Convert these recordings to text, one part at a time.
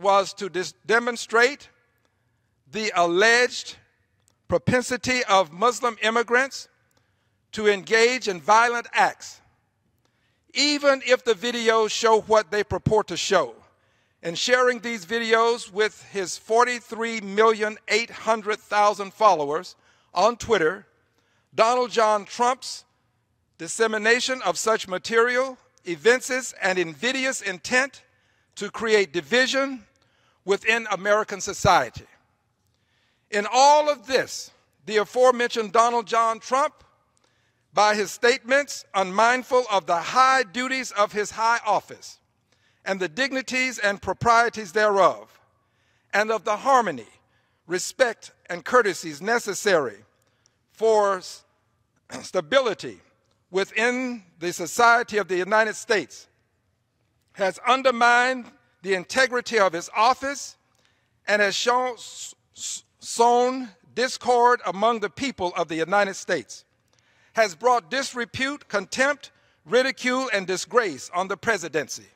was to demonstrate the alleged propensity of Muslim immigrants to engage in violent acts, even if the videos show what they purport to show. And sharing these videos with his 43,800,000 followers on Twitter, Donald John Trump's dissemination of such material evinces an invidious intent to create division within American society. In all of this, the aforementioned Donald John Trump, by his statements, unmindful of the high duties of his high office and the dignities and proprieties thereof, and of the harmony, respect, and courtesies necessary for stability within the society of the United States, has undermined the integrity of his office and has sown discord among the people of the United States, has brought disrepute, contempt, ridicule, and disgrace on the presidency,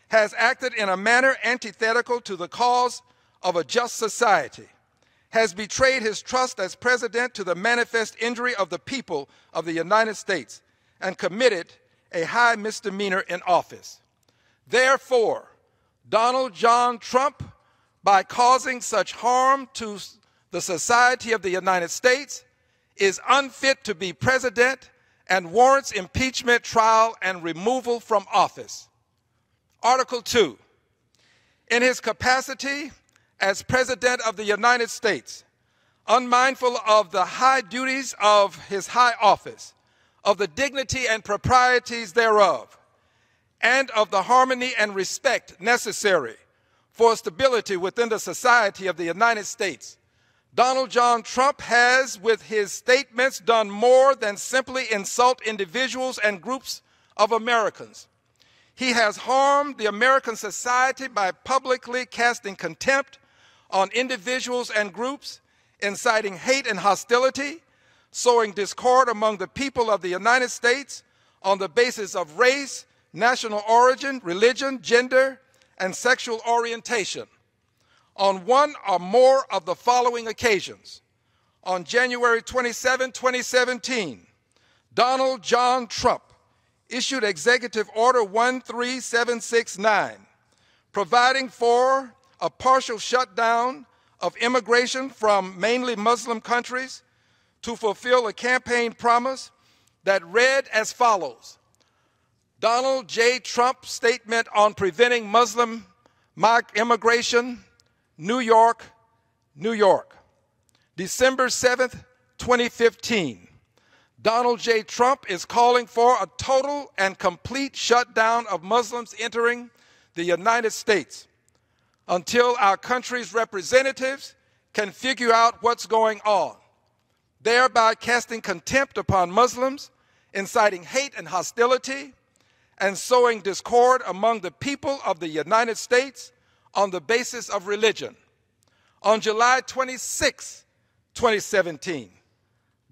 has acted in a manner antithetical to the cause of a just society, has betrayed his trust as president to the manifest injury of the people of the United States, and committed a high misdemeanor in office. Therefore, Donald John Trump, by causing such harm to the society of the United States, is unfit to be president and warrants impeachment, trial, and removal from office. Article 2. In his capacity as President of the United States, unmindful of the high duties of his high office, of the dignity and proprieties thereof, and of the harmony and respect necessary for stability within the society of the United States, Donald John Trump has, with his statements, done more than simply insult individuals and groups of Americans. He has harmed the American society by publicly casting contempt on individuals and groups, inciting hate and hostility, sowing discord among the people of the United States on the basis of race, national origin, religion, gender, and sexual orientation. On one or more of the following occasions: on January 27, 2017, Donald John Trump issued Executive Order 13769, providing for a partial shutdown of immigration from mainly Muslim countries to fulfill a campaign promise that read as follows: Donald J. Trump statement on preventing Muslim immigration, New York, New York. December 7th, 2015. Donald J. Trump is calling for a total and complete shutdown of Muslims entering the United States until our country's representatives can figure out what's going on, thereby casting contempt upon Muslims, inciting hate and hostility, and sowing discord among the people of the United States on the basis of religion. On July 26, 2017,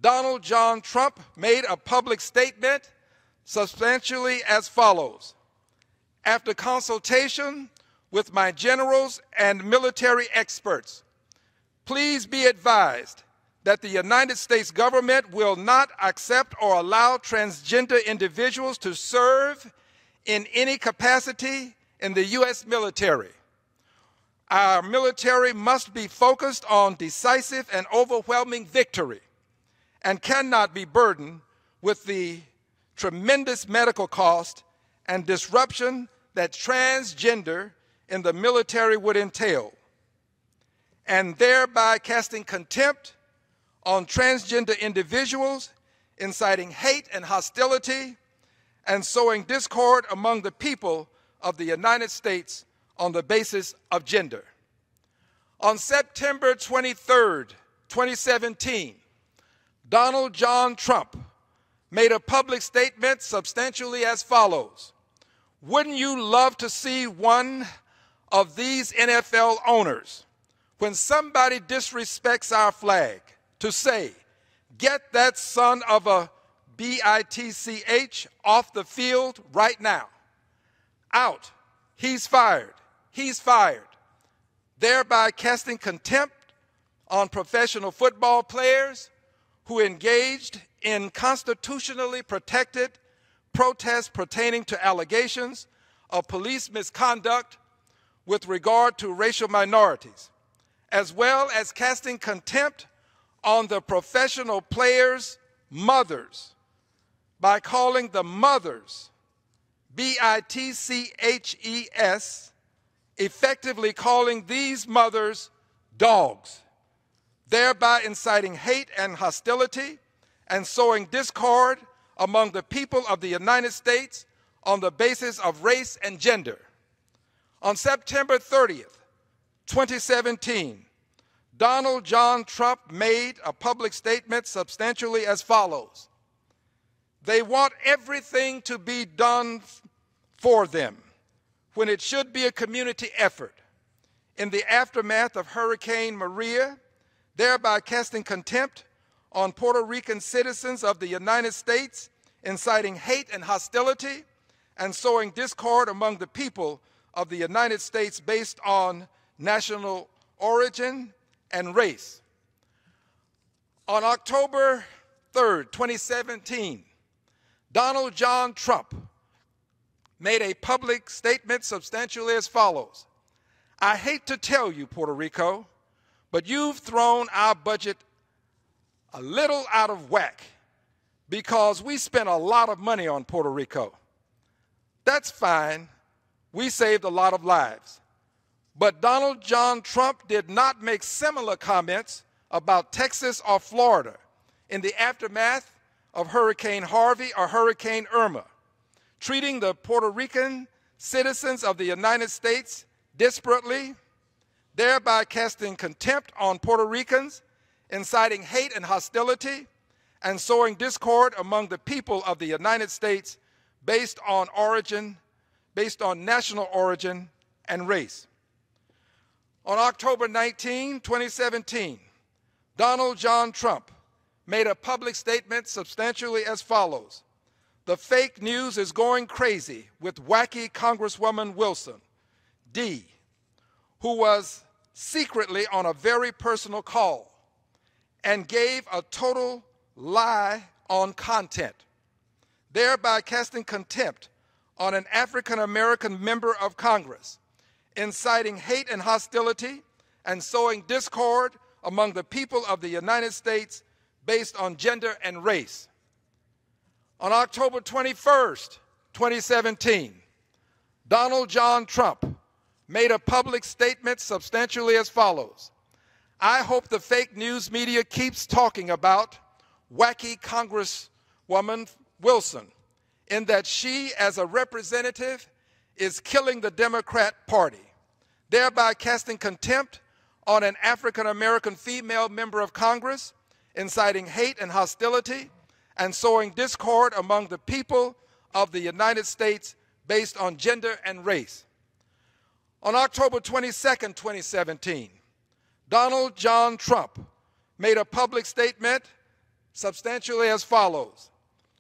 Donald John Trump made a public statement substantially as follows: after consultation with my generals and military experts, please be advised that the United States government will not accept or allow transgender individuals to serve in any capacity in the U.S. military. Our military must be focused on decisive and overwhelming victory and cannot be burdened with the tremendous medical cost and disruption that transgender in the military would entail, and thereby casting contempt on transgender individuals, inciting hate and hostility, and sowing discord among the people of the United States on the basis of gender. On September 23rd, 2017, Donald John Trump made a public statement substantially as follows: wouldn't you love to see one of these NFL owners, when somebody disrespects our flag, to say, get that son of a bitch off the field right now. Out. He's fired. He's fired. thereby casting contempt on professional football players who engaged in constitutionally protected protests pertaining to allegations of police misconduct with regard to racial minorities, as well as casting contempt on the professional players' mothers by calling the mothers, B-I-T-C-H-E-S, effectively calling these mothers dogs, thereby inciting hate and hostility and sowing discord among the people of the United States on the basis of race and gender. On September 30th, 2017, Donald John Trump made a public statement substantially as follows: they want everything to be done for them when it should be a community effort. In the aftermath of Hurricane Maria, thereby casting contempt on Puerto Rican citizens of the United States, inciting hate and hostility, and sowing discord among the people of the United States based on national origin and race. On October 3rd, 2017, Donald John Trump made a public statement substantially as follows: I hate to tell you, Puerto Rico, but you've thrown our budget a little out of whack because we spent a lot of money on Puerto Rico. That's fine. We saved a lot of lives. But Donald John Trump did not make similar comments about Texas or Florida in the aftermath of Hurricane Harvey or Hurricane Irma, treating the Puerto Rican citizens of the United States disparately, thereby casting contempt on Puerto Ricans, inciting hate and hostility, and sowing discord among the people of the United States based on national origin and race. On October 19, 2017, Donald John Trump made a public statement substantially as follows: the fake news is going crazy with wacky Congresswoman Wilson, D., who was secretly on a very personal call and gave a total lie on content, thereby casting contempt on an African-American member of Congress, inciting hate and hostility and sowing discord among the people of the United States based on gender and race. On October 21st, 2017, Donald John Trump made a public statement substantially as follows: I hope the fake news media keeps talking about wacky Congresswoman Wilson, in that she, as a representative, is killing the Democrat Party, thereby casting contempt on an African-American female member of Congress, inciting hate and hostility, and sowing discord among the people of the United States based on gender and race. On October 22nd, 2017, Donald John Trump made a public statement substantially as follows: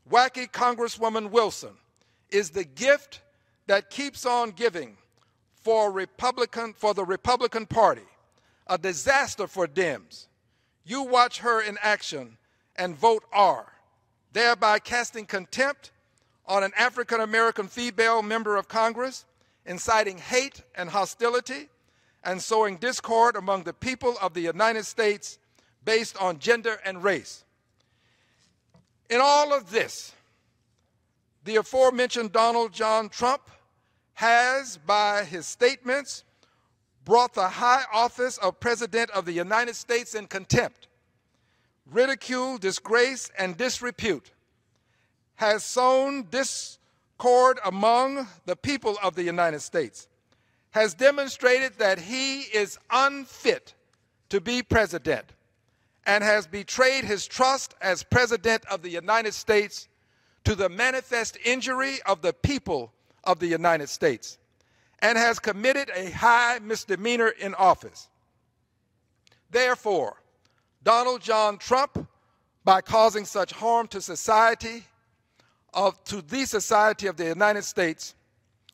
wacky Congresswoman Wilson is the gift that keeps on giving for the Republican Party, a disaster for Dems. You watch her in action and vote R, thereby casting contempt on an African-American female member of Congress, inciting hate and hostility, and sowing discord among the people of the United States based on gender and race. In all of this, the aforementioned Donald John Trump has, by his statements, brought the high office of President of the United States in contempt, ridicule, disgrace, and disrepute, has sown discord among the people of the United States, has demonstrated that he is unfit to be president, and has betrayed his trust as President of the United States to the manifest injury of the people of the United States, and has committed a high misdemeanor in office. Therefore, Donald John Trump, by causing such harm to the society of the United States,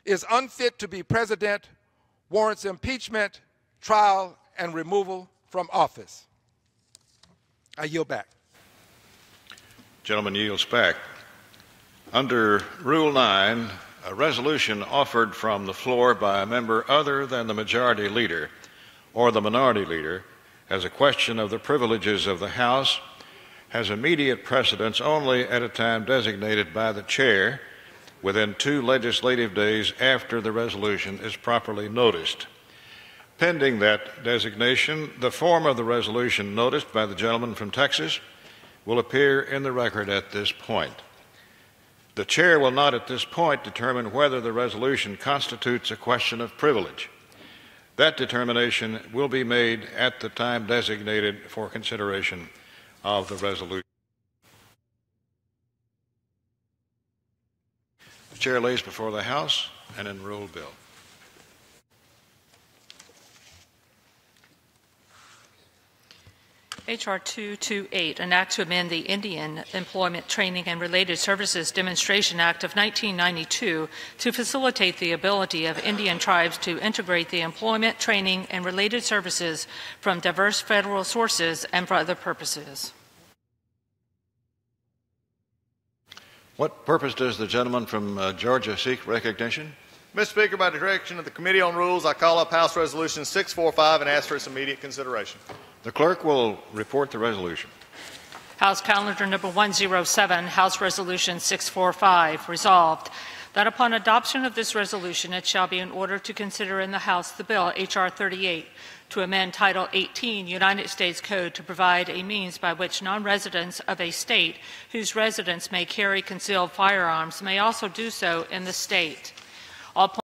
is unfit to be president, warrants impeachment, trial, and removal from office. I yield back. Gentleman yields back. Under Rule 9, a resolution offered from the floor by a member other than the majority leader or the minority leader as a question of the privileges of the House has immediate precedence only at a time designated by the chair within 2 legislative days after the resolution is properly noticed. Pending that designation, the form of the resolution noticed by the gentleman from Texas will appear in the record at this point. The chair will not at this point determine whether the resolution constitutes a question of privilege. That determination will be made at the time designated for consideration of the resolution. The chair lays before the House an enrolled bill. H.R. 228, an act to amend the Indian Employment, Training, and Related Services Demonstration Act of 1992 to facilitate the ability of Indian tribes to integrate the employment, training, and related services from diverse federal sources and for other purposes. What purpose does the gentleman from Georgia seek recognition? Mr. Speaker, by direction of the Committee on Rules, I call up House Resolution 645 and ask for its immediate consideration. The clerk will report the resolution. House Calendar Number 107, House Resolution 645, resolved that upon adoption of this resolution, it shall be in order to consider in the House the bill H.R. 38 to amend Title 18 United States Code to provide a means by which non-residents of a state whose residents may carry concealed firearms may also do so in the state. All